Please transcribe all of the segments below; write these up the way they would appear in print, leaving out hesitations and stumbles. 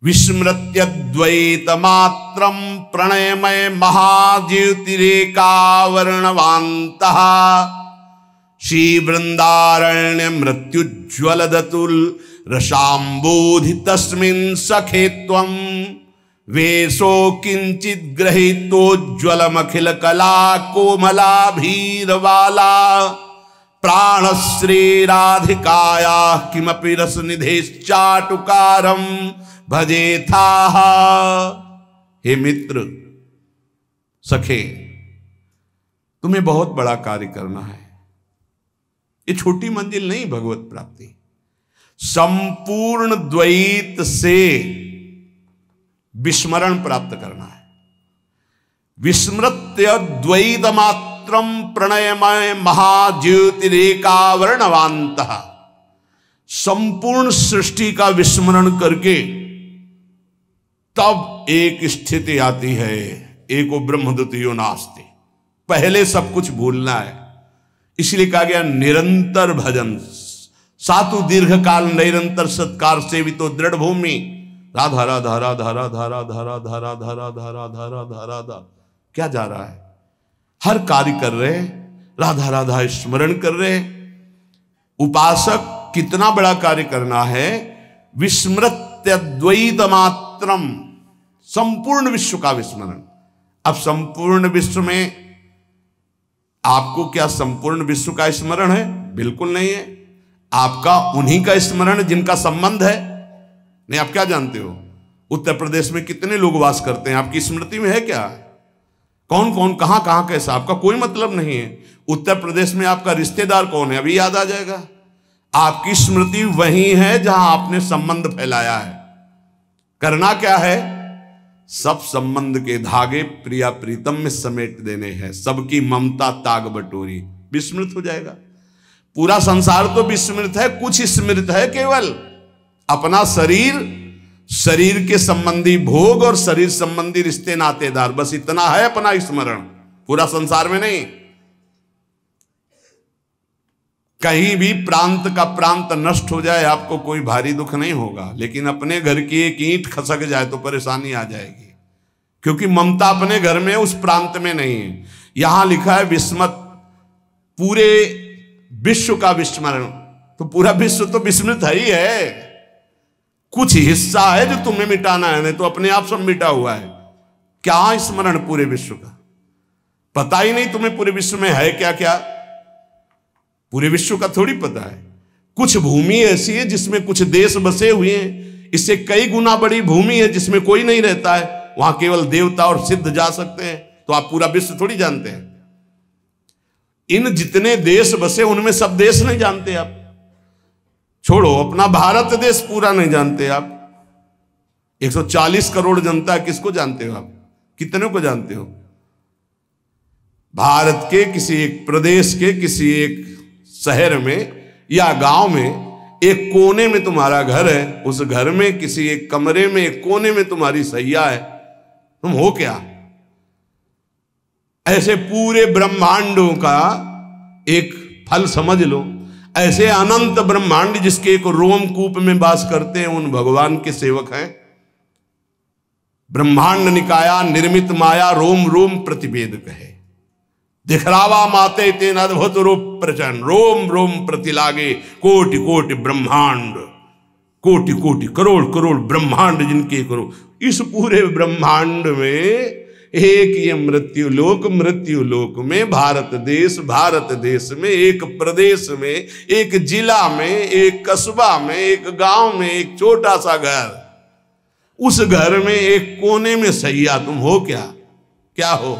विस्मृत्यद्वैतमात्रं प्रणयमय महाज्योतिरेकावर्णवान्तः श्रीवृन्दारण्य मृत्युज्वलदतुल रसाम्बोधि तस्मिन् सखे त्वं वेशो किंचित ग्रहीतोज्ज्वलमखिल कला कोमलाभीरवाला प्राणश्री राधिकाया किमपि रसनिधेश्चाटुकारं भजेथाः। हे मित्र सखे, तुम्हें बहुत बड़ा कार्य करना है। ये छोटी मंजिल नहीं भगवत प्राप्ति, संपूर्ण द्वैत से विस्मरण प्राप्त करना है। विस्मृत्य द्वैत मात्रम प्रणयमय महाज्योतिरेकावर्णवान्तः, संपूर्ण सृष्टि का विस्मरण करके तब एक स्थिति आती है, एको ब्रह्म द्वितीयो नास्ति। पहले सब कुछ भूलना है, इसलिए कहा गया निरंतर भजन। सातु दीर्घ काल निरंतर सत्कार सेवितो दृढ़ भूमि। राधा राधा राधा राधा राधा राधा राधा राधा राधा राधा राधा, क्या जा रहा है? हर कार्य कर रहे, राधा राधा स्मरण कर रहे। उपासक कितना बड़ा कार्य करना है। विस्मृत्य द्वैत मात्रम, संपूर्ण विश्व का विस्मरण। अब संपूर्ण विश्व में आपको क्या संपूर्ण विश्व का स्मरण है? बिल्कुल नहीं है। आपका उन्हीं का स्मरण जिनका संबंध है। नहीं, आप क्या जानते हो उत्तर प्रदेश में कितने लोग वास करते हैं? आपकी स्मृति में है क्या? कौन कौन कहां कहां कैसा, आपका कोई मतलब नहीं है। उत्तर प्रदेश में आपका रिश्तेदार कौन है अभी याद आ जाएगा। आपकी स्मृति वही है जहां आपने संबंध फैलाया है। करना क्या है? सब संबंध के धागे प्रिया प्रीतम में समेट देने हैं। सबकी ममता ताग बटोरी, विस्मृत हो जाएगा। पूरा संसार तो विस्मृत है, कुछ स्मृत है केवल अपना शरीर, शरीर के संबंधी भोग और शरीर संबंधी रिश्ते नातेदार, बस इतना है अपना स्मरण। पूरा संसार में नहीं। कहीं भी प्रांत का प्रांत नष्ट हो जाए आपको कोई भारी दुख नहीं होगा, लेकिन अपने घर की एक ईंट खसक जाए तो परेशानी आ जाएगी, क्योंकि ममता अपने घर में उस प्रांत में नहीं है। यहां लिखा है विस्मत, पूरे विश्व का विस्मरण, तो पूरा विश्व तो विस्मृत है ही है। कुछ हिस्सा है जो तुम्हें मिटाना है, नहीं तो अपने आप सब मिटा हुआ है। क्या स्मरण पूरे विश्व का? पता ही नहीं तुम्हें पूरे विश्व में है क्या क्या। पूरे विश्व का थोड़ी पता है। कुछ भूमि ऐसी है जिसमें कुछ देश बसे हुए हैं, इससे कई गुना बड़ी भूमि है जिसमें कोई नहीं रहता है, वहां केवल देवता और सिद्ध जा सकते हैं। तो आप पूरा विश्व थोड़ी जानते हैं। इन जितने देश बसे उनमें सब देश नहीं जानते आप। छोड़ो, अपना भारत देश पूरा नहीं जानते आप। 140 करोड़ जनता, किसको जानते हो आप? कितने को जानते हो? भारत के किसी एक प्रदेश के किसी एक शहर में या गांव में एक कोने में तुम्हारा घर है, उस घर में किसी एक कमरे में एक कोने में तुम्हारी सैया है, तुम हो क्या? ऐसे पूरे ब्रह्मांडों का एक फल समझ लो। ऐसे अनंत ब्रह्मांड जिसके एक रोमकूप में वास करते हैं, उन भगवान के सेवक हैं। ब्रह्मांड निकाया निर्मित माया रोम रोम प्रतिवेद कहे, दिखरावा माते तेन अद्भुत रूप प्रचंड, रोम रोम प्रतिलागे कोटि कोटि ब्रह्मांड, कोटि कोटि करोड़ करोड़ ब्रह्मांड जिनके करो। इस पूरे ब्रह्मांड में एक ये मृत्यु लोक में भारत देश में एक प्रदेश में, एक जिला में, एक कस्बा में, एक गांव में एक छोटा सा घर, उस घर में एक कोने में सैया, तुम हो क्या? क्या हो?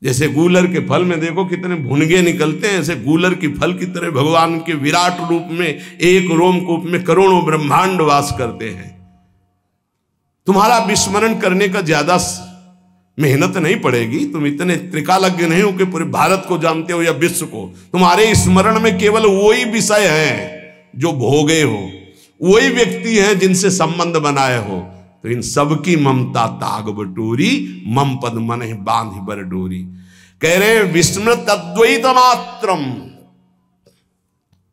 जैसे गूलर के फल में देखो कितने भुनगे निकलते हैं, ऐसे गूलर की फल की तरह भगवान के विराट रूप में एक रोमकूप में करोड़ों ब्रह्मांड वास करते हैं। तुम्हारा विस्मरण करने का ज्यादा मेहनत नहीं पड़ेगी। तुम इतने त्रिकालज्ञ नहीं हो कि पूरे भारत को जानते हो या विश्व को। तुम्हारे स्मरण में केवल वही विषय हैं जो भोगे हो, वही व्यक्ति हैं जिनसे संबंध बनाए हो। तो इन सबकी ममता ताग बटोरी, मम पद मन बांध बर डोरी। कह रहे विस्मृत अद्वैत मात्रम,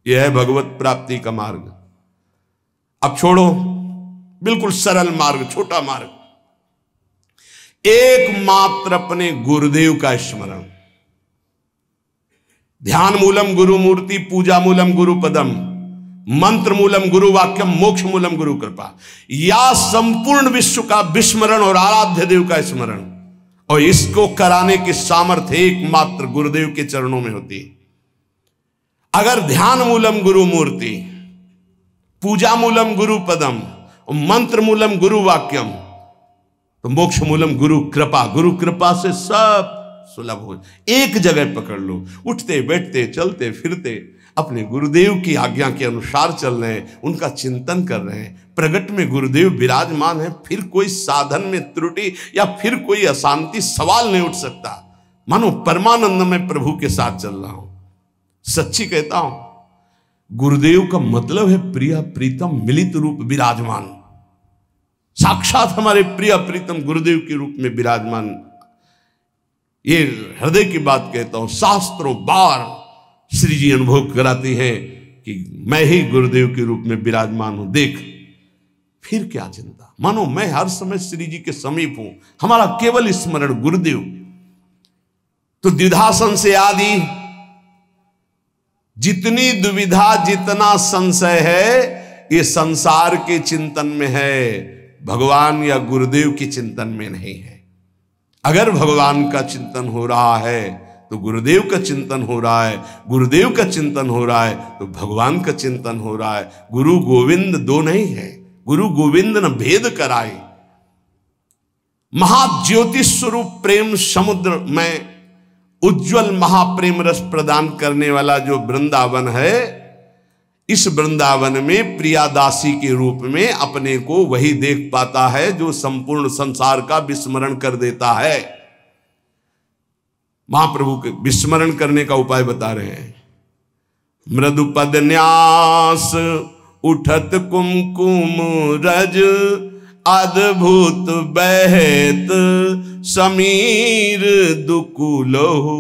यह है भगवत प्राप्ति का मार्ग। अब छोड़ो बिल्कुल सरल मार्ग, छोटा मार्ग, एकमात्र अपने गुरुदेव का स्मरण। ध्यान मूलम गुरु मूर्ति, पूजा मूलम गुरु पदम, मंत्र मूलम गुरु वाक्यम, मोक्ष मूलम गुरु कृपा। या संपूर्ण विश्व का विस्मरण और आराध्य देव का स्मरण, और इसको कराने की सामर्थ्य एकमात्र गुरुदेव के चरणों में होती है। अगर ध्यान मूलम गुरु मूर्ति, पूजा मूलम गुरु पदम, मंत्र मूलम गुरु वाक्यम, तो मोक्ष मूलम गुरु कृपा, गुरु कृपा से सब सुलभ हो। एक जगह पकड़ लो, उठते बैठते चलते फिरते अपने गुरुदेव की आज्ञा के अनुसार चल रहे हैं, उनका चिंतन कर रहे हैं, प्रगट में गुरुदेव विराजमान है, फिर कोई साधन में त्रुटि या फिर कोई अशांति सवाल नहीं उठ सकता। मानो परमानंद में प्रभु के साथ चल रहा हूं। सच्ची कहता हूं, गुरुदेव का मतलब है प्रिय प्रीतम मिलित रूप विराजमान। साक्षात हमारे प्रिय प्रीतम गुरुदेव के रूप में विराजमान। ये हृदय की बात कहता हूं, शास्त्रों बार श्री जी अनुभव कराती है कि मैं ही गुरुदेव के रूप में विराजमान हूं, देख फिर क्या चिंता। मानो मैं हर समय श्री जी के समीप हूं, हमारा केवल स्मरण गुरुदेव। तो द्विधासन से आदि जितनी दुविधा जितना संशय है, ये संसार के चिंतन में है, भगवान या गुरुदेव के चिंतन में नहीं है। अगर भगवान का चिंतन हो रहा है तो गुरुदेव का चिंतन हो रहा है, गुरुदेव का चिंतन हो रहा है तो भगवान का चिंतन हो रहा है। गुरु गोविंद दो नहीं है, गुरु गोविंद न भेद कराए। महाज्योति स्वरूप प्रेम समुद्र में उज्जवल महाप्रेम रस प्रदान करने वाला जो वृंदावन है, इस वृंदावन में प्रियादासी के रूप में अपने को वही देख पाता है जो संपूर्ण संसार का विस्मरण कर देता है। महाप्रभु के विस्मरण करने का उपाय बता रहे हैं। मृदु पद न्यास उठत कुमकुम रज, अद्भुत बहत समीर दुकुलहु,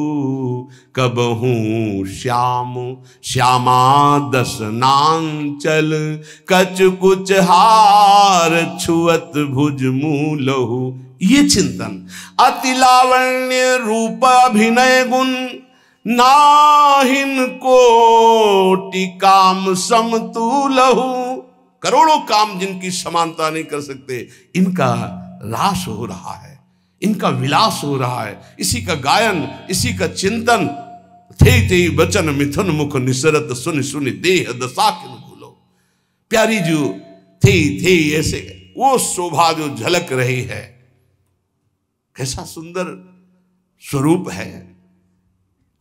कबहू श्याम श्यामा दसनांचल, कच कुच हार छुअत भुज मूलहु। ये चिंतन, अति लावण्य रूप अभिनय गुण, नाहिन कोटि काम समतुलहु। करोड़ों काम जिनकी समानता नहीं कर सकते, इनका रास हो रहा है, इनका विलास हो रहा है, इसी का गायन, इसी का चिंतन। थे थे वचन मिथुन मुख निसरत, सुन सुन देह दशा किन भूलो। प्यारी जो थे ऐसे वो शोभा जो झलक रही है, कैसा सुंदर स्वरूप है।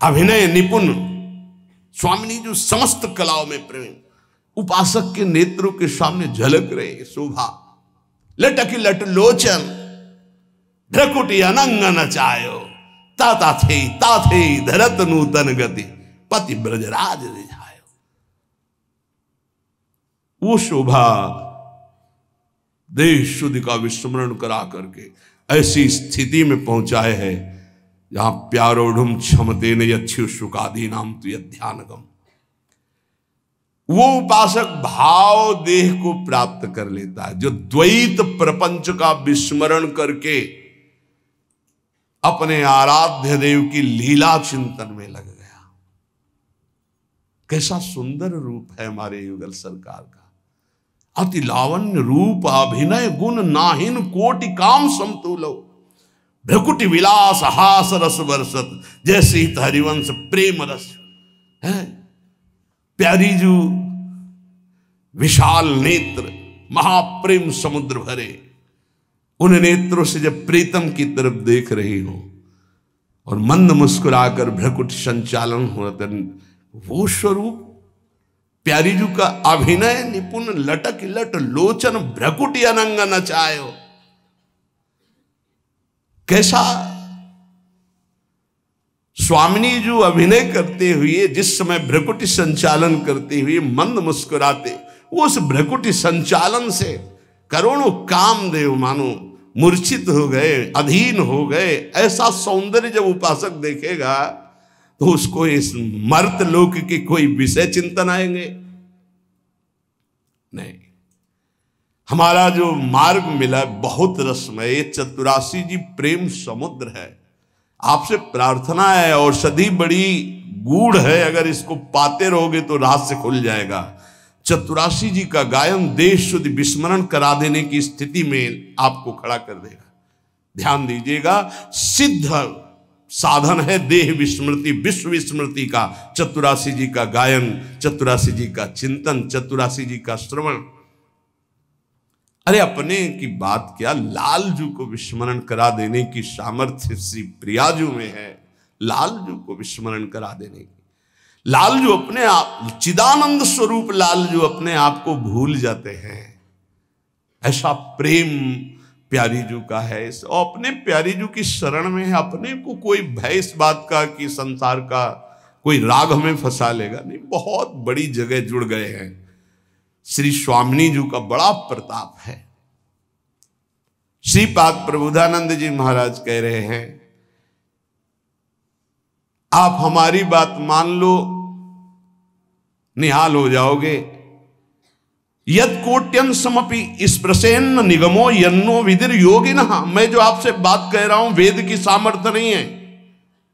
अभिनय निपुण स्वामिनी जो समस्त कलाओं में प्रेम, उपासक के नेत्रों के सामने झलक रहे शोभा। लटकी लट लोचन, भ्रकुटी अनंग नचायो, ता थे धरत नूतन गति, पति ब्रजराज रिझायो। वो शोभा देश शुद्ध का विस्मरण करा करके ऐसी स्थिति में पहुंचाए है जहां प्यारोढ़ क्षमते न यक्षु शुकादि नाम तु ध्यानगम। वो उपासक भाव देह को प्राप्त कर लेता है जो द्वैत प्रपंच का विस्मरण करके अपने आराध्य देव की लीला चिंतन में लग गया। कैसा सुंदर रूप है हमारे युगल सरकार का। अति लावण्य रूप अभिनय गुण, नाहिन कोटि काम समतुलो। भ्रकुटि विलास हास रस बरसत, जैसे ही हरिवंश प्रेम रस है। प्यारी जो विशाल नेत्र, महाप्रेम समुद्र भरे, उन नेत्रों से जब प्रीतम की तरफ देख रही हो और मंद मुस्कुराकर भ्रकुट संचालन होता, वो स्वरूप प्यारी जू का अभिनय निपुण, लटक लट लोचन भ्रकुटी अनंग नचायो। कैसा स्वामिनी जो अभिनय करते हुए, जिस समय भ्रकुटी संचालन करते हुए मंद मुस्कुराते, वो उस भ्रकुटी संचालन से करोड़ों कामदेव मानो मूर्छित हो गए, अधीन हो गए। ऐसा सौंदर्य जब उपासक देखेगा तो उसको इस मर्त लोक के कोई विषय चिंतन आएंगे नहीं। हमारा जो मार्ग मिला बहुत रसमय, ये चतुरासी जी प्रेम समुद्र है। आपसे प्रार्थना है, औषधि बड़ी गूढ़ है, अगर इसको पाते रहोगे तो रहस्य खुल जाएगा। चतुरासी जी का गायन देश शुद्ध विस्मरण करा देने की स्थिति में आपको खड़ा कर देगा। ध्यान दीजिएगा, सिद्ध साधन है देह विस्मृति, विश्व विस्मृति का चतुरासी जी का गायन, चतुरासी जी का चिंतन, चतुरासी जी का श्रवण। अरे अपने की बात क्या, लालजू को विस्मरण करा देने की सामर्थ्य श्री प्रियाजू में है। लालजू को विस्मरण करा देने की, लालजू अपने आप चिदानंद स्वरूप, लालजू अपने आप को भूल जाते हैं। ऐसा प्रेम प्यारी जू का है। और अपने प्यारी जू की शरण में है, अपने को कोई भय इस बात का कि संसार का कोई राग हमें फंसा लेगा नहीं। बहुत बड़ी जगह जुड़ गए हैं। श्री स्वामिनी जी का बड़ा प्रताप है। श्रीपाद प्रबोधानंद जी महाराज कह रहे हैं, आप हमारी बात मान लो, निहाल हो जाओगे। यद कोट्यन समपि स्पृशेन्न निगमो यन्नो विदिर योगिनः। मैं जो आपसे बात कह रहा हूं वेद की सामर्थ्य नहीं है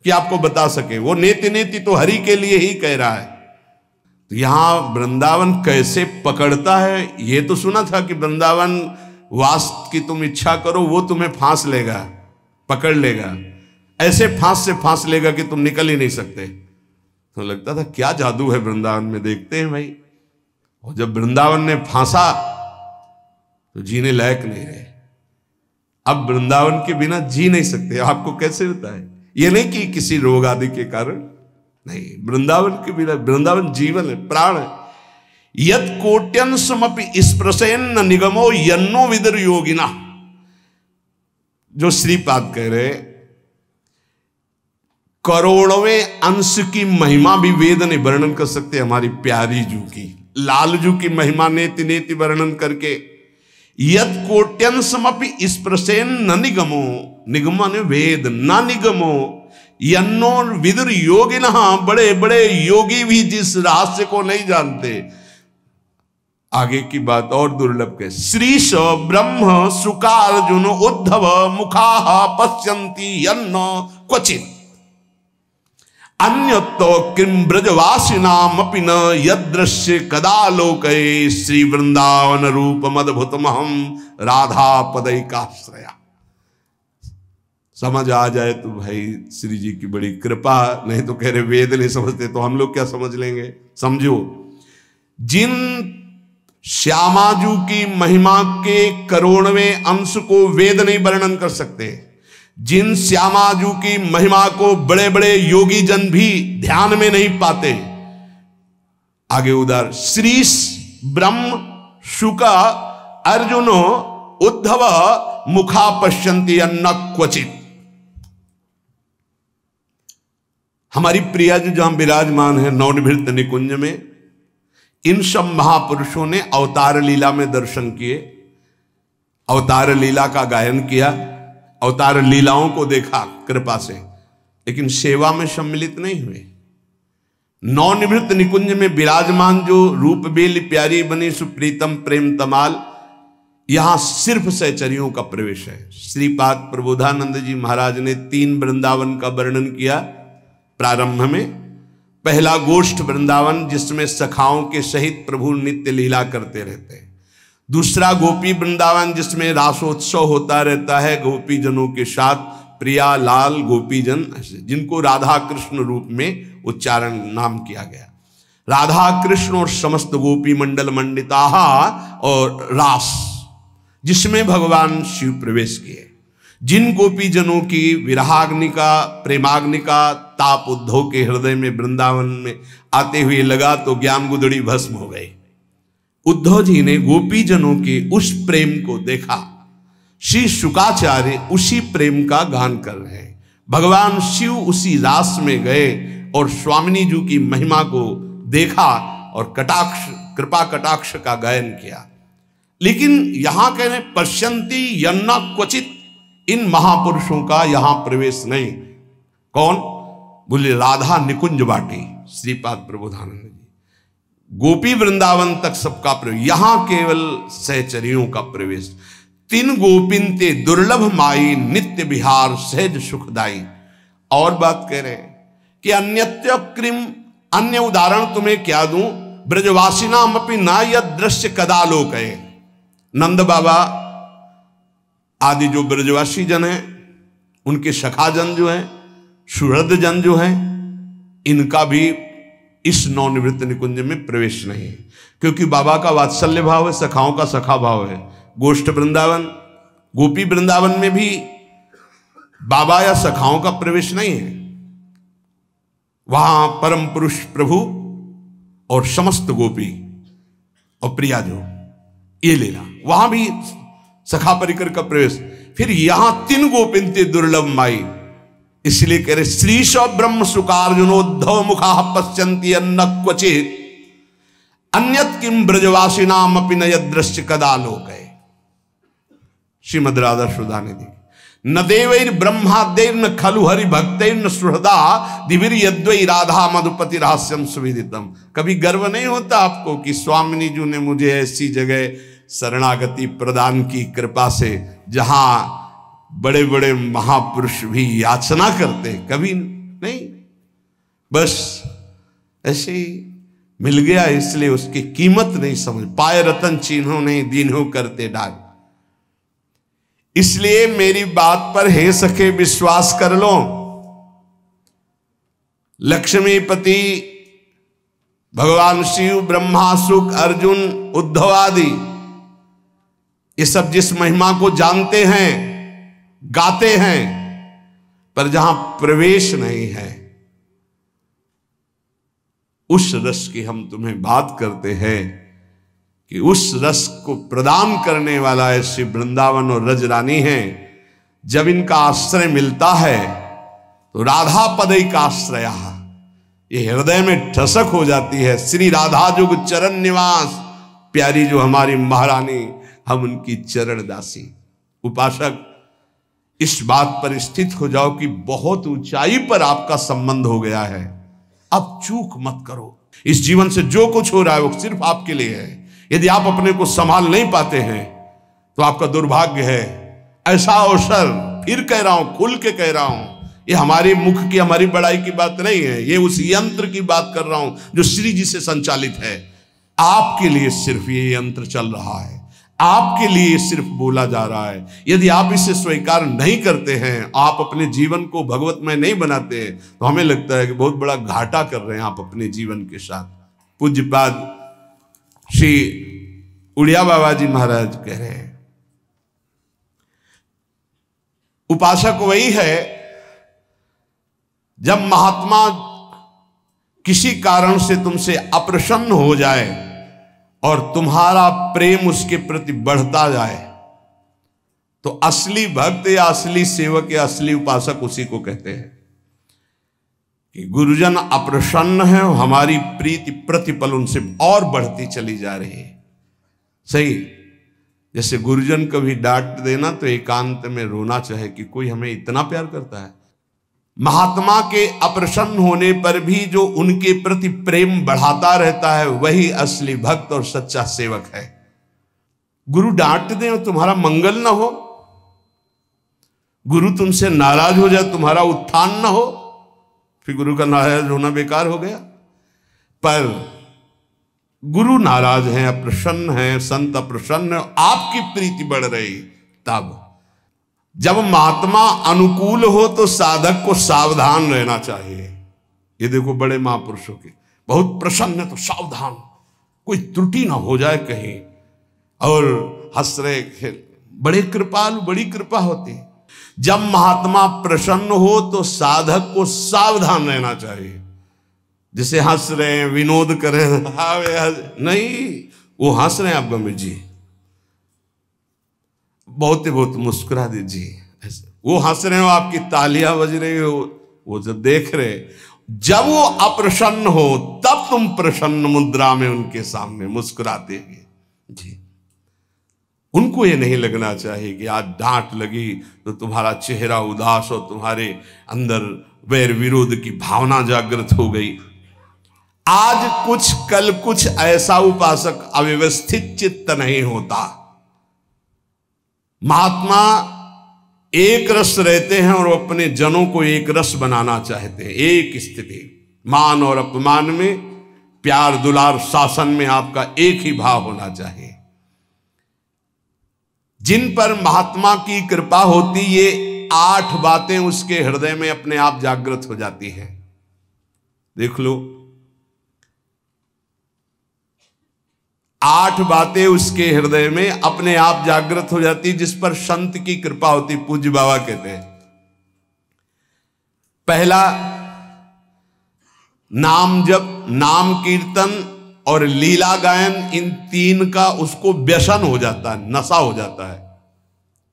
कि आपको बता सके, वो नेति नेति तो हरि के लिए ही कह रहा है। तो यहां वृंदावन कैसे पकड़ता है, ये तो सुना था कि वृंदावन वास की तुम इच्छा करो वो तुम्हें फांस लेगा, पकड़ लेगा, ऐसे फांस से फांस लेगा कि तुम निकल ही नहीं सकते। तो लगता था क्या जादू है वृंदावन में, देखते हैं भाई। और जब वृंदावन ने फांसा तो जीने लायक नहीं रहे। अब वृंदावन के बिना जी नहीं सकते। आपको कैसे होता है, ये नहीं कि किसी रोग आदि के कारण, नहीं, वृंदावन के बिना, वृंदावन जीवन है, प्राण है। यद कोट्यन समपि स्पृशेन्न निगमो यन्नो विदुर योगिना। जो श्रीपाद कह रहे, करोड़वें अंश की महिमा भी वेद ने वर्णन कर सकते हमारी प्यारी जू की, लालजू की महिमा नेति नेति वर्णन करके। यद कोट्यन समपि स्पृशेन्न निगमो, निगम ने वेद, न निगमो यन्नो विदुर योगिनः। बड़े बड़े योगी भी जिस रहस्य को नहीं जानते। आगे की बात और दुर्लभ के, श्रीश ब्रह्म सुकार्जुन उद्धव मुखा पश्यन्ति यन्न क्वचित अन्यतो किम ब्रजवासिनामपि न यदृश्य कदा लोके श्री वृंदावन रूपम अद्भुतमहं राधा पदैकाश्रया। समझ आ जाए तो भाई श्री जी की बड़ी कृपा, नहीं तो कह रहे वेद नहीं समझते तो हम लोग क्या समझ लेंगे। समझो, जिन श्यामाजू की महिमा के करोड़वें अंश को वेद नहीं वर्णन कर सकते, जिन श्यामाजू की महिमा को बड़े बड़े योगी जन भी ध्यान में नहीं पाते। आगे उधर श्रीश ब्रह्म शुका अर्जुनो उद्धव मुखा पश्यन्ति अन्न क्वचित। हमारी प्रिया जी जहां विराजमान है नवनिभृत निकुंज में, इन सब महापुरुषों ने अवतार लीला में दर्शन किए, अवतार लीला का गायन किया, अवतार लीलाओं को देखा कृपा से, लेकिन सेवा में सम्मिलित नहीं हुए। नवनिभृत निकुंज में विराजमान जो रूप बेली प्यारी बनी सुप्रीतम प्रेम तमाल, यहां सिर्फ सहचरियों का प्रवेश है। श्रीपाद प्रबोधानंद जी महाराज ने 3 वृंदावन का वर्णन किया प्रारंभ में। पहला गोष्ठ वृंदावन जिसमें सखाओं के सहित प्रभु नित्य लीला करते रहते हैं। दूसरा गोपी वृंदावन जिसमें रासोत्सव होता रहता है गोपी जनों के साथ, प्रिया लाल गोपी जन, जिनको राधा कृष्ण रूप में उच्चारण नाम किया गया। राधा कृष्ण और समस्त गोपी मंडल मंडिता और रास जिसमें भगवान शिव प्रवेश किए। जिन गोपी जनों की विरहाग्नि का प्रेमाग्नि का ताप उद्धव के हृदय में वृंदावन में आते हुए लगा तो ज्ञान गुदड़ी भस्म हो गई। उद्धव जी ने गोपी जनों के उस प्रेम को देखा। श्री शुकाचार्य उसी प्रेम का गान कर रहे हैं। भगवान शिव उसी रास में गए और स्वामिनी जी की महिमा को देखा और कटाक्ष कृपा कटाक्ष का गायन किया। लेकिन यहां कह रहे पश्यन्ति यन्ना क्वचित, इन महापुरुषों का यहां प्रवेश नहीं। कौन? बोले राधा निकुंज बाटी श्रीपाद प्रबोधानंद जी। गोपी वृंदावन तक सबका प्रवेश, यहां केवल सहचरियों का प्रवेश। तीन गोपिन ते दुर्लभ माई, नित्य विहार सहज सुखदाई। और बात कह रहे हैं कि अन्यत्य कृम, अन्य उदाहरण तुम्हें क्या दूं, ब्रजवासिनाम अपनी ना यद दृश्य कदा लोक है। नंद बाबा आदि जो ब्रजवासी जन हैं, उनके सखा जन जो हैं, सुहृद जन जो हैं, इनका भी इस नवनिवृत्त निकुंज में प्रवेश नहीं है, क्योंकि बाबा का वात्सल्य भाव है, सखाओं का सखा भाव है। गोष्ठ वृंदावन, गोपी वृंदावन में भी बाबा या सखाओं का प्रवेश नहीं है। वहां परम पुरुष प्रभु और समस्त गोपी और प्रिया जो ये लेना, वहां भी सखा परिकर का प्रवेश। फिर यहां तीन गोपिन ते दुर्लभ माई, इसलिए कह रहे श्रीश ब्रह्म सुकार्जुनोद्धव मुखा पश्यन्ति अन्न क्वचित अन्यत किम ब्रजवासिनाम अपि न यदृश्य कदा लोक है। श्रीमद राधा सुधानिधि। न देवैर ब्रह्मादेर न खलु हरि भक्तैर न सुहृदा दिविर यद्वै राधा मधुपति रहस्यम सुविदितम। कभी गर्व नहीं होता आपको कि स्वामिनी जी ने मुझे ऐसी जगह शरणागति प्रदान की कृपा से जहां बड़े बड़े महापुरुष भी याचना करते, कभी नहीं, बस ऐसे ही मिल गया, इसलिए उसकी कीमत नहीं समझ पाए। रतन चिन्हों नहीं दीन्हों करते डाक। इसलिए मेरी बात पर हे सखे विश्वास कर लो। लक्ष्मीपति, भगवान शिव, ब्रह्मा, शुक, अर्जुन, उद्धव आदि ये सब जिस महिमा को जानते हैं, गाते हैं, पर जहां प्रवेश नहीं है, उस रस की हम तुम्हें बात करते हैं कि उस रस को प्रदान करने वाला ऐसे वृंदावन और रजरानी है। जब इनका आश्रय मिलता है तो राधा पदई का आश्रय ये हृदय में ठसक हो जाती है। श्री राधा जुग चरण निवास, प्यारी जो हमारी महारानी, हम उनकी चरण दासी। उपासक इस बात पर स्थित हो जाओ कि बहुत ऊंचाई पर आपका संबंध हो गया है, अब चूक मत करो। इस जीवन से जो कुछ हो रहा है वो सिर्फ आपके लिए है। यदि आप अपने को संभाल नहीं पाते हैं तो आपका दुर्भाग्य है। ऐसा अवसर, फिर कह रहा हूं, खुल के कह रहा हूं, ये हमारे मुख की, हमारी बड़ाई की बात नहीं है, ये उस यंत्र की बात कर रहा हूं जो श्री जी से संचालित है। आपके लिए सिर्फ ये यंत्र चल रहा है, आपके लिए सिर्फ बोला जा रहा है। यदि आप इसे स्वीकार नहीं करते हैं, आप अपने जीवन को भगवतमय नहीं बनाते हैं, तो हमें लगता है कि बहुत बड़ा घाटा कर रहे हैं आप अपने जीवन के साथ। पूज्यपाद श्री उड़िया बाबा जी महाराज कह रहे हैं, उपासक वही है जब महात्मा किसी कारण से तुमसे अप्रसन्न हो जाए और तुम्हारा प्रेम उसके प्रति बढ़ता जाए, तो असली भक्त या असली सेवक या असली उपासक उसी को कहते हैं कि गुरुजन अप्रसन्न है, हमारी प्रीति प्रतिपल उनसे और बढ़ती चली जा रही है। सही, जैसे गुरुजन कभी डांट देना तो एकांत में रोना चाहे कि कोई हमें इतना प्यार करता है। महात्मा के अप्रसन्न होने पर भी जो उनके प्रति प्रेम बढ़ाता रहता है, वही असली भक्त और सच्चा सेवक है। गुरु डांट दे और तुम्हारा मंगल ना हो, गुरु तुमसे नाराज हो जाए, तुम्हारा उत्थान ना हो, फिर गुरु का नाराज होना बेकार हो गया। पर गुरु नाराज हैं, अप्रसन्न हैं, संत अप्रसन्न, आपकी प्रीति बढ़ रही, तब जब महात्मा अनुकूल हो तो साधक को सावधान रहना चाहिए। ये देखो बड़े महापुरुषों के, बहुत प्रसन्न तो सावधान, कोई त्रुटि ना हो जाए कहीं, और हंस रहे, बड़े कृपालु, बड़ी कृपा होती है। जब महात्मा प्रसन्न हो तो साधक को सावधान रहना चाहिए। जैसे हंस रहे हैं, विनोद कर रहे हैं, नहीं, वो हंस रहे हैं, आप गंभीर जी बहुत मुस्कुरा दीजिए। वो हंस रहे हो, आपकी तालियां बज रही हो, वो जब देख रहे, जब वो अप्रसन्न हो तब तुम प्रसन्न मुद्रा में उनके सामने मुस्कुराते हैं जी। उनको ये नहीं लगना चाहिए कि आज डांट लगी तो तुम्हारा चेहरा उदास और तुम्हारे अंदर वैर विरोध की भावना जागृत हो गई। आज कुछ कल कुछ, ऐसा उपासक अव्यवस्थित चित्त नहीं होता। महात्मा एक रस रहते हैं और अपने जनों को एक रस बनाना चाहते हैं। एक स्थिति, मान और अपमान में, प्यार दुलार शासन में आपका एक ही भाव होना चाहिए। जिन पर महात्मा की कृपा होती, ये 8 बातें उसके हृदय में अपने आप जागृत हो जाती हैं। देख लो, 8 बातें उसके हृदय में अपने आप जागृत हो जाती, जिस पर संत की कृपा होती। पूज्य बाबा कहते हैं, पहला नाम जप, नाम कीर्तन और लीला गायन, इन 3 का उसको व्यसन हो जाता है, नशा हो जाता है।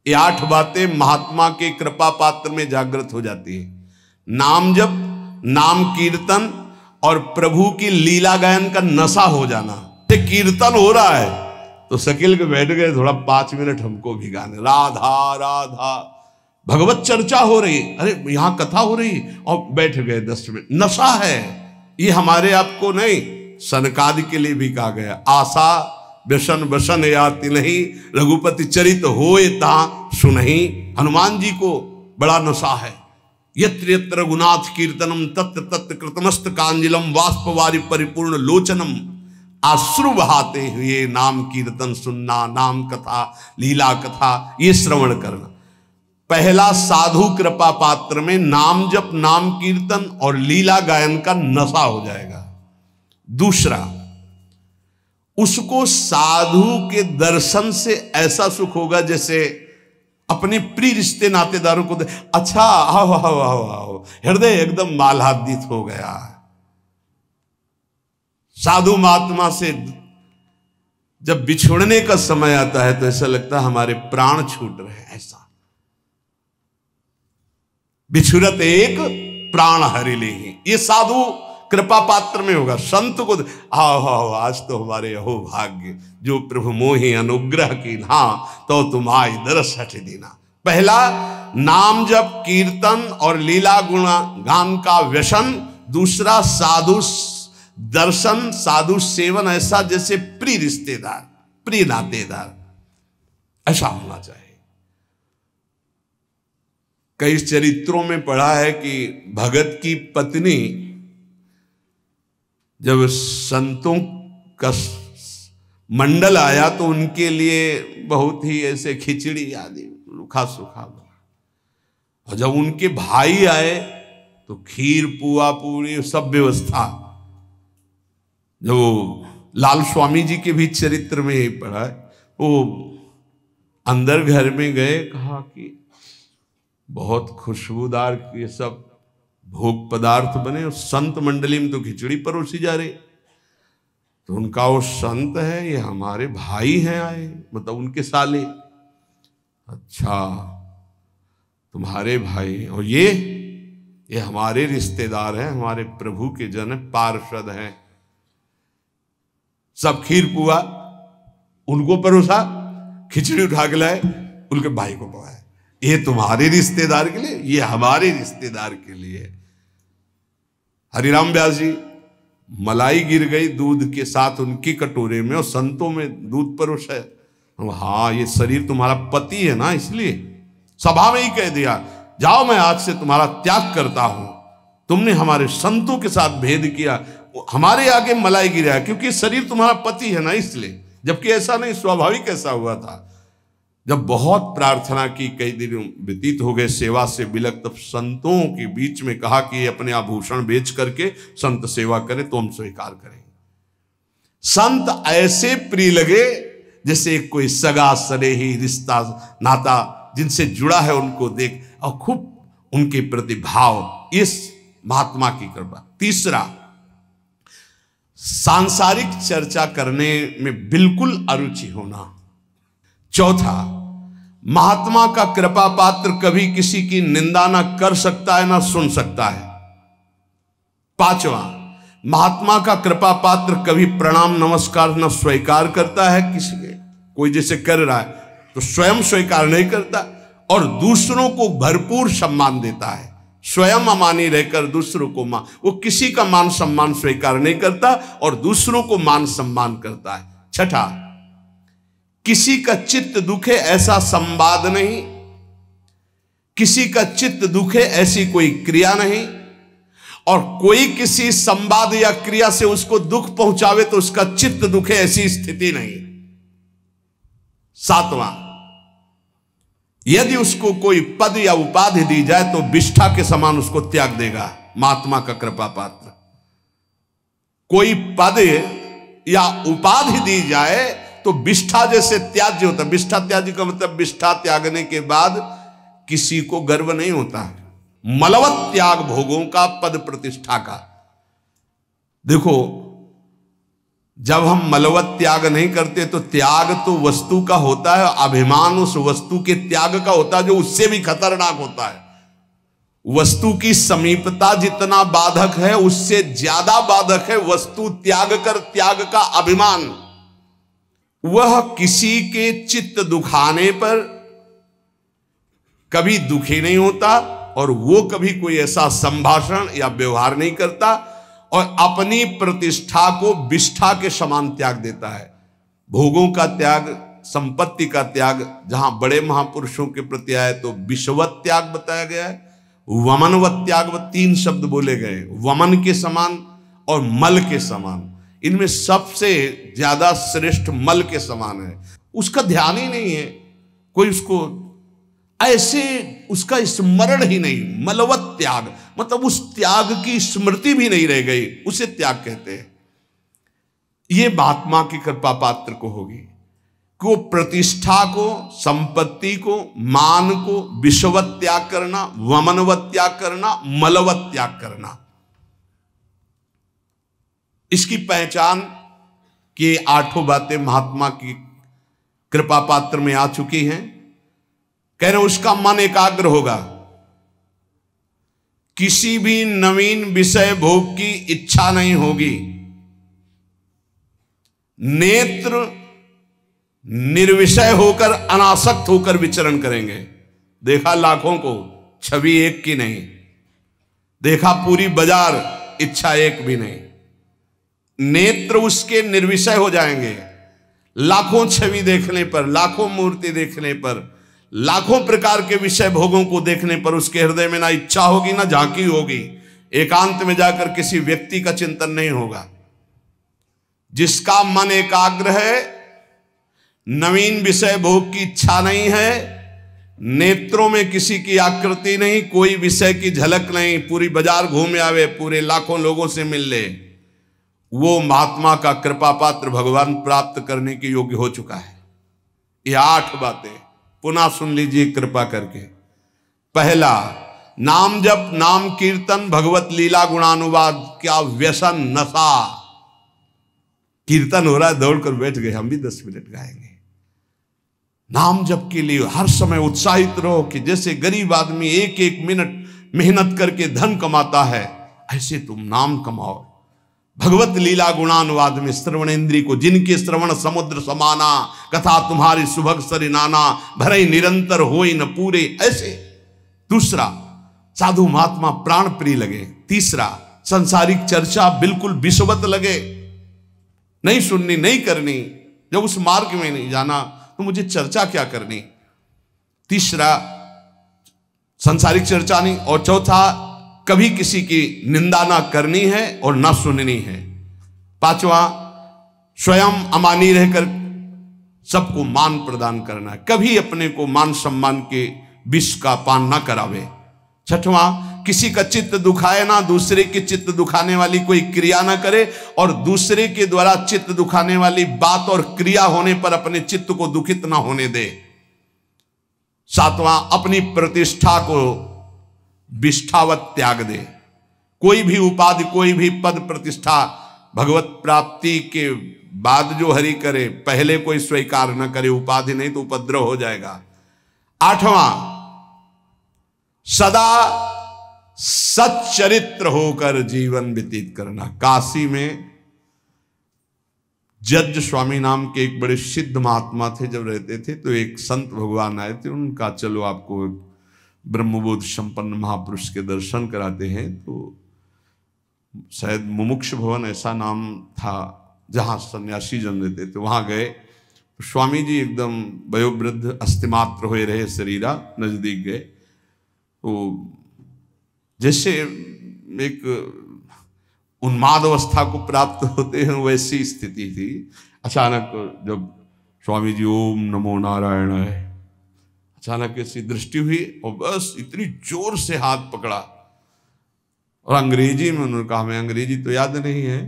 ये 8 बातें महात्मा के कृपा पात्र में जागृत हो जाती है। नाम जप, नाम कीर्तन और प्रभु की लीला गायन का नशा हो जाना। कीर्तन हो रहा है तो शकील के बैठ गए, थोड़ा 5 मिनट हमको भी गाने, राधा राधा, भगवत चर्चा हो रही, अरे यहां कथा हो रही, और बैठ गए 10 मिनट। नशा है ये, हमारे आपको नहीं, सनकादि के लिए भी कहा गया, आशा व्यसन बसन याति नहीं, रघुपति चरित होए ता सुनहि। हनुमान जी को बड़ा नशा है। यत्र यत्र रघुनाथ कीर्तनम तत्र तत्र कृतमस्त कांजलम वाष्पवारि परिपूर्ण लोचनम। आश्रु बहाते हुए नाम कीर्तन सुनना, नाम कथा लीला कथा ये श्रवण करना। पहला, साधु कृपा पात्र में नाम जप, नाम कीर्तन और लीला गायन का नशा हो जाएगा। दूसरा, उसको साधु के दर्शन से ऐसा सुख होगा जैसे अपने प्रिय रिश्ते नातेदारों को अच्छा, आओ आओ आओ आओ, हृदय एकदम मालादित हो गया। साधु महात्मा से जब बिछुड़ने का समय आता है तो ऐसा लगता है हमारे प्राण छूट रहे हैं। ऐसा बिछुरत एक प्राण हरि ले, ये साधु कृपा पात्र में होगा। संत को आओ आओ, आज तो हमारे अहो भाग्य, जो प्रभु मोहि अनुग्रह की ना, तो तुम आए दरस हट देना। पहला, नाम जप कीर्तन और लीला गुण गान का व्यसन। दूसरा, साधु दर्शन, साधु सेवन, ऐसा जैसे प्रिय रिश्तेदार, प्रिय नातेदार, ऐसा होना चाहिए। कई चरित्रों में पढ़ा है कि भगत की पत्नी जब संतों का मंडल आया तो उनके लिए बहुत ही ऐसे खिचड़ी आदि रूखा सूखा बना, और जब उनके भाई आए तो खीर पुआ पूरी सब व्यवस्था। जो लाल स्वामी जी के भी चरित्र में ही पढ़ा है, वो अंदर घर में गए, कहा कि बहुत खुशबूदार ये सब भोग पदार्थ बने, और संत मंडली में तो खिचड़ी परोसी जा रही। तो उनका वो संत है, ये हमारे भाई हैं आए, मतलब उनके साले। अच्छा, तुम्हारे भाई, और ये हमारे रिश्तेदार हैं, हमारे प्रभु के जन पार्षद हैं। सब खीर पुआ उनको परोसा, खिचड़ी उठा के लाए, उनके भाई को पकाया। ये तुम्हारे रिश्तेदार के लिए, ये हमारे रिश्तेदार के लिए। हरिराम व्यास जी, मलाई गिर गई दूध के साथ उनकी कटोरे में, और संतों में दूध परोसा है। हाँ, ये शरीर तुम्हारा पति है ना, इसलिए सभा में ही कह दिया, जाओ मैं आज से तुम्हारा त्याग करता हूं। तुमने हमारे संतों के साथ भेद किया, हमारे आगे मलाई गिरा, क्योंकि शरीर तुम्हारा पति है ना, इसलिए। जबकि ऐसा नहीं, स्वाभाविक ऐसा हुआ था। जब बहुत प्रार्थना की, कई दिन व्यतीत हो गए सेवा से बिलक, तब संतों के बीच में कहा कि अपने आभूषण बेच करके संत सेवा करें तो हम स्वीकार करेंगे। संत ऐसे प्रिय लगे जैसे कोई सगा सनेही रिश्ता नाता जिनसे जुड़ा है, उनको देख और खूब उनके प्रति भाव, इस महात्मा की कृपा। तीसरा, सांसारिक चर्चा करने में बिल्कुल अरुचि होना। चौथा, महात्मा का कृपा पात्र कभी किसी की निंदा ना कर सकता है ना सुन सकता है। पांचवा, महात्मा का कृपा पात्र कभी प्रणाम नमस्कार न स्वीकार करता है किसी के, कोई जैसे कर रहा है तो स्वयं स्वीकार नहीं करता, और दूसरों को भरपूर सम्मान देता है। स्वयं अमानी रहकर दूसरों को मान, वो किसी का मान सम्मान स्वीकार नहीं करता और दूसरों को मान सम्मान करता है। छठा, किसी का चित्त दुखे ऐसा संवाद नहीं, किसी का चित्त दुखे ऐसी कोई क्रिया नहीं, और कोई किसी संवाद या क्रिया से उसको दुख पहुंचावे तो उसका चित्त दुखे ऐसी स्थिति नहीं। सातवां, यदि उसको कोई पद या उपाधि दी जाए तो विष्ठा के समान उसको त्याग देगा। महात्मा का कृपा पात्र, कोई पद या उपाधि दी जाए तो विष्ठा जैसे त्याज्य होता है। विष्ठा त्याज्य का मतलब विष्ठा त्यागने के बाद किसी को गर्व नहीं होता है। मलवत त्याग भोगों का, पद प्रतिष्ठा का। देखो, जब हम मलवत त्याग नहीं करते तो त्याग तो वस्तु का होता है, अभिमान उस वस्तु के त्याग का होता है जो उससे भी खतरनाक होता है। वस्तु की समीपता जितना बाधक है उससे ज्यादा बाधक है वस्तु त्याग कर त्याग का अभिमान। वह किसी के चित्त दुखाने पर कभी दुखी नहीं होता और वो कभी कोई ऐसा संभाषण या व्यवहार नहीं करता और अपनी प्रतिष्ठा को विष्ठा के समान त्याग देता है। भोगों का त्याग, संपत्ति का त्याग, जहां बड़े महापुरुषों के प्रति आए तो विषवत त्याग बताया गया है, वमनवत त्याग, तीन शब्द बोले गए, वमन के समान और मल के समान। इनमें सबसे ज्यादा श्रेष्ठ मल के समान है। उसका ध्यान ही नहीं है, कोई उसको ऐसे उसका स्मरण ही नहीं। मलवत त्याग मतलब उस त्याग की स्मृति भी नहीं रह गई, उसे त्याग कहते हैं। यह महात्मा की कृपा पात्र को होगी कि वो प्रतिष्ठा को, संपत्ति को, मान को विषवत त्याग करना, वमनवत त्याग करना, मलवत त्याग करना। इसकी पहचान कि आठों बातें महात्मा की कृपा पात्र में आ चुकी हैं। कह रहे उसका मन एकाग्र होगा, किसी भी नवीन विषय भोग की इच्छा नहीं होगी, नेत्र निर्विषय होकर अनासक्त होकर विचरण करेंगे। देखा लाखों को, छवि एक की नहीं, देखा पूरी बाजार, इच्छा एक भी नहीं। नेत्र उसके निर्विषय हो जाएंगे। लाखों छवि देखने पर, लाखों मूर्ति देखने पर, लाखों प्रकार के विषय भोगों को देखने पर उसके हृदय में ना इच्छा होगी ना झांकी होगी। एकांत में जाकर किसी व्यक्ति का चिंतन नहीं होगा। जिसका मन एकाग्र है, नवीन विषय भोग की इच्छा नहीं है, नेत्रों में किसी की आकृति नहीं, कोई विषय की झलक नहीं, पूरी बाजार घूम आवे, पूरे लाखों लोगों से मिल ले, वो महात्मा का कृपा पात्र भगवान प्राप्त करने के योग्य हो चुका है। ये 8 बातें पुनः सुन लीजिए कृपा करके। पहला, नाम जप, नाम कीर्तन, भगवत लीला गुणानुवाद। क्या व्यसन, नशा। कीर्तन हो रहा है, दौड़कर बैठ गए, हम भी 10 मिनट गाएंगे। नाम जप के लिए हर समय उत्साहित रहो कि जैसे गरीब आदमी एक एक मिनट मेहनत करके धन कमाता है, ऐसे तुम नाम कमाओ। भगवत लीला गुणानुवाद में श्रवणेन्द्रिय को, जिनके श्रवण समुद्र समाना, कथा तुम्हारी सुभग सरि नाना, भरे निरंतर होई न पूरे, ऐसे। दूसरा, साधु महात्मा प्राण प्रिय लगे। तीसरा, संसारिक चर्चा बिल्कुल विषवत लगे, नहीं सुननी, नहीं करनी। जब उस मार्ग में नहीं जाना तो मुझे चर्चा क्या करनी। तीसरा, संसारिक चर्चा नहीं। और चौथा, कभी किसी की निंदा ना करनी है और ना सुननी है। पांचवा, स्वयं अमानी रहकर सबको मान प्रदान करना है, कभी अपने को मान सम्मान के विष का पान ना करावे। छठवां, किसी का चित्त दुखाए ना, दूसरे के चित्त दुखाने वाली कोई क्रिया ना करे और दूसरे के द्वारा चित्त दुखाने वाली बात और क्रिया होने पर अपने चित्त को दुखित ना होने दे। सातवां, अपनी प्रतिष्ठा को विष्ठावत त्याग दे। कोई भी उपाधि, कोई भी पद प्रतिष्ठा भगवत प्राप्ति के बाद जो हरि करे, पहले कोई स्वीकार न करे। उपाधि नहीं तो उपद्रव हो जाएगा। आठवां, सदा सच्चरित्र होकर जीवन व्यतीत करना। काशी में जज स्वामी नाम के एक बड़े सिद्ध महात्मा थे, जब रहते थे तो एक संत भगवान आए थे, उनका चलो आपको ब्रह्मबोध संपन्न महापुरुष के दर्शन कराते हैं। तो शायद मुमुक्ष भवन ऐसा नाम था जहाँ सन्यासी जन रहते थे, वहाँ गए तो स्वामी जी एकदम वयोवृद्ध अस्थिमात्र हुए रहे शरीरा, नजदीक गए तो जैसे एक उन्माद अवस्था को प्राप्त होते हैं वैसी स्थिति थी। अचानक जब स्वामी जी ओम नमो नारायण है, अचानक ऐसी दृष्टि हुई और बस इतनी जोर से हाथ पकड़ा और अंग्रेजी में उन्होंने कहा, हमें अंग्रेजी तो याद नहीं है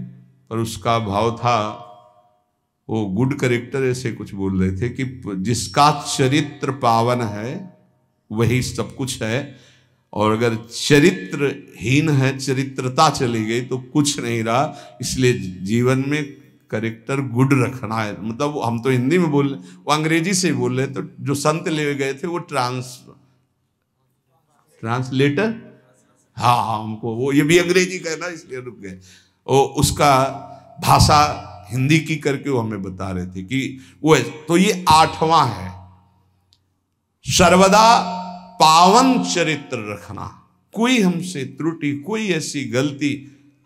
पर उसका भाव था, वो गुड करेक्टर ऐसे कुछ बोल रहे थे कि जिसका चरित्र पावन है वही सब कुछ है, और अगर चरित्रहीन है, चरित्रता चली गई तो कुछ नहीं रहा। इसलिए जीवन में करेक्टर गुड रखना है। मतलब हम तो हिंदी में बोल रहे, वो अंग्रेजी से बोल रहे, तो जो संत ले गए थे वो ट्रांसलेटर, हाँ हमको वो ये भी अंग्रेजी कहना इसलिए रुक गए। वो उसका भाषा हिंदी की करके वो हमें बता रहे थे कि वो तो ये 8वां है, सर्वदा पावन चरित्र रखना। कोई हमसे त्रुटि, कोई ऐसी गलती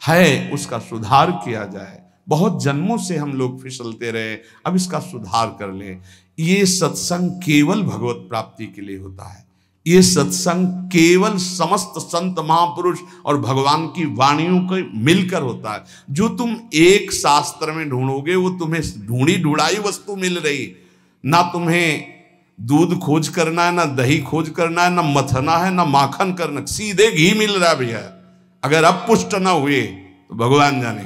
है उसका सुधार किया जाए। बहुत जन्मों से हम लोग फिसलते रहे, अब इसका सुधार कर लें। ये सत्संग केवल भगवत प्राप्ति के लिए होता है। ये सत्संग केवल समस्त संत महापुरुष और भगवान की वाणियों को मिलकर होता है। जो तुम एक शास्त्र में ढूंढोगे वो तुम्हें ढूंढी ढूंढाई वस्तु मिल रही, ना तुम्हें दूध खोज करना है, ना दही खोज करना है, ना मथना है, ना माखन करना, सीधे घी मिल रहा है भैया। अगर अब पुष्ट ना हुए तो भगवान जाने।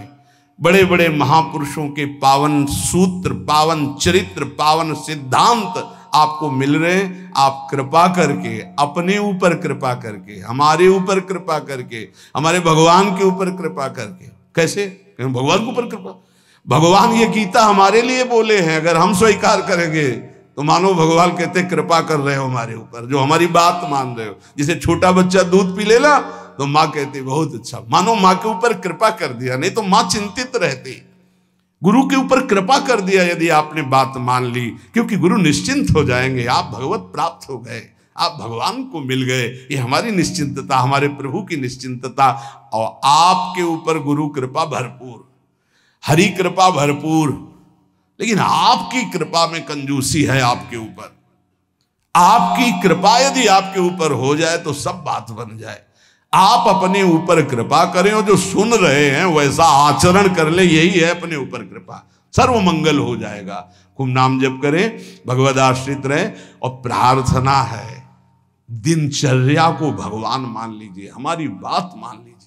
बड़े बड़े महापुरुषों के पावन सूत्र, पावन चरित्र, पावन सिद्धांत आपको मिल रहे हैं। आप कृपा करके, अपने ऊपर कृपा करके, हमारे ऊपर कृपा करके, हमारे भगवान के ऊपर कृपा करके। कैसे? भगवान के ऊपर कृपा। भगवान ये गीता हमारे लिए बोले हैं, अगर हम स्वीकार करेंगे तो मानो भगवान कहते कृपा कर रहे हो हमारे ऊपर, जो हमारी बात मान रहे हो। जैसे छोटा बच्चा दूध पी लेना तो माँ कहती बहुत अच्छा, मानो माँ के ऊपर कृपा कर दिया, नहीं तो माँ चिंतित रहती। गुरु के ऊपर कृपा कर दिया यदि आपने बात मान ली, क्योंकि गुरु निश्चिंत हो जाएंगे। आप भगवत प्राप्त हो गए, आप भगवान को मिल गए। ये हमारी निश्चिंतता, हमारे प्रभु की निश्चिंतता। और आपके ऊपर गुरु कृपा भरपूर, हरि कृपा भरपूर, लेकिन आपकी कृपा में कंजूसी है आपके ऊपर। आपकी कृपा यदि आपके ऊपर हो जाए तो सब बात बन जाए। आप अपने ऊपर कृपा करें और जो सुन रहे हैं वैसा आचरण कर ले, यही है अपने ऊपर कृपा। सर्व मंगल हो जाएगा। खूब नाम जप करें, भगवद आश्रित रहे। और प्रार्थना है, दिनचर्या को भगवान मान लीजिए, हमारी बात मान लीजिए,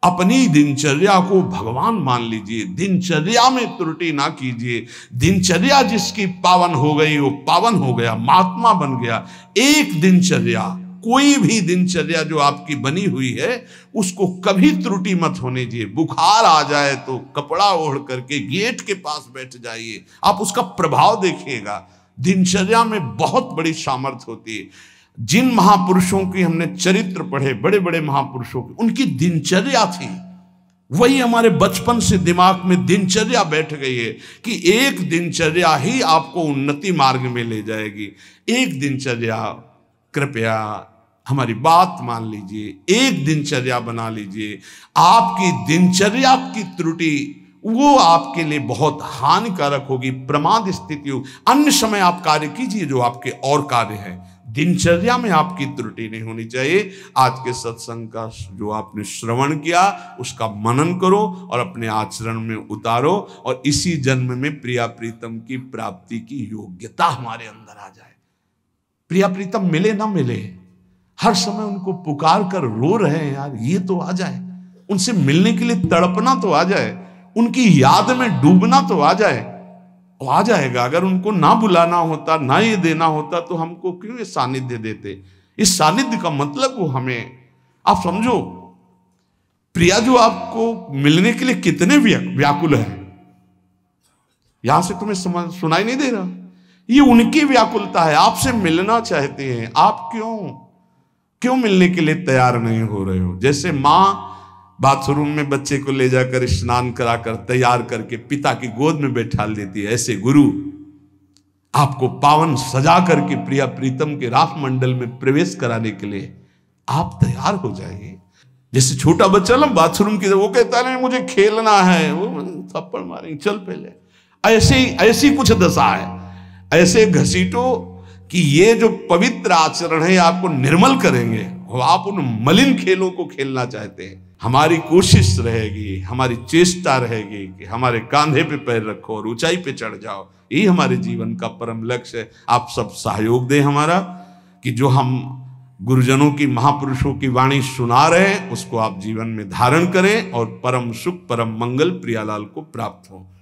अपनी दिनचर्या को भगवान मान लीजिए। दिनचर्या में त्रुटि ना कीजिए। दिनचर्या जिसकी पावन हो गई वो पावन हो गया, महात्मा बन गया। एक दिनचर्या, कोई भी दिनचर्या जो आपकी बनी हुई है उसको कभी त्रुटि मत होने दीजिए। बुखार आ जाए तो कपड़ा ओढ़ करके गेट के पास बैठ जाइए, आप उसका प्रभाव देखिएगा। दिनचर्या में बहुत बड़ी सामर्थ्य होती है। जिन महापुरुषों की हमने चरित्र पढ़े, बड़े बड़े महापुरुषों की, उनकी दिनचर्या थी, वही हमारे बचपन से दिमाग में दिनचर्या बैठ गई है कि एक दिनचर्या ही आपको उन्नति मार्ग में ले जाएगी। एक दिनचर्या, कृपया हमारी बात मान लीजिए, एक दिनचर्या बना लीजिए। आपकी दिनचर्या की त्रुटि वो आपके लिए बहुत हानिकारक होगी, प्रमाद स्थिति होगी। अन्य समय आप कार्य कीजिए जो आपके और कार्य है, दिनचर्या में आपकी त्रुटि नहीं होनी चाहिए। आज के सत्संग का जो आपने श्रवण किया उसका मनन करो और अपने आचरण में उतारो, और इसी जन्म में प्रिया प्रीतम की प्राप्ति की योग्यता हमारे अंदर आ जाए। प्रिया प्रीतम मिले ना मिले, हर समय उनको पुकार कर रो रहे हैं यार, ये तो आ जाए। उनसे मिलने के लिए तड़पना तो आ जाए, उनकी याद में डूबना तो आ जाए। वो आ जाएगा। अगर उनको ना बुलाना होता, ना ये देना होता तो हमको क्यों ये सानिध्य देते। इस सानिध्य का मतलब वो हमें, आप समझो, प्रिया जो आपको मिलने के लिए कितने व्याकुल है, यहां से तुम्हें सुनाई नहीं दे रहा। ये उनकी व्याकुलता है, आपसे मिलना चाहते हैं। आप क्यों मिलने के लिए तैयार नहीं हो रहे हो। जैसे माँ बाथरूम में बच्चे को ले जाकर स्नान कराकर तैयार करके पिता की गोद में बैठा देती है, ऐसे गुरु आपको पावन सजा करके प्रिया प्रीतम के रास मंडल में प्रवेश कराने के लिए आप तैयार हो जाइए। जैसे छोटा बच्चा ना बाथरूम की, वो कहता नहीं मुझे खेलना है, वो थप्पड़ मारेंगे, चल पहले। ऐसी कुछ दशा है। ऐसे घसीटो कि ये जो पवित्र आचरण है आपको निर्मल करेंगे, और आप उन मलिन खेलों को खेलना चाहते हैं। हमारी कोशिश रहेगी, हमारी चेष्टा रहेगी कि हमारे कांधे पे पैर रखो और ऊंचाई पे चढ़ जाओ। यही हमारे जीवन का परम लक्ष्य है। आप सब सहयोग दें हमारा, कि जो हम गुरुजनों की, महापुरुषों की वाणी सुना रहे हैं उसको आप जीवन में धारण करें और परम सुख, परम मंगल प्रियालाल को प्राप्त हो।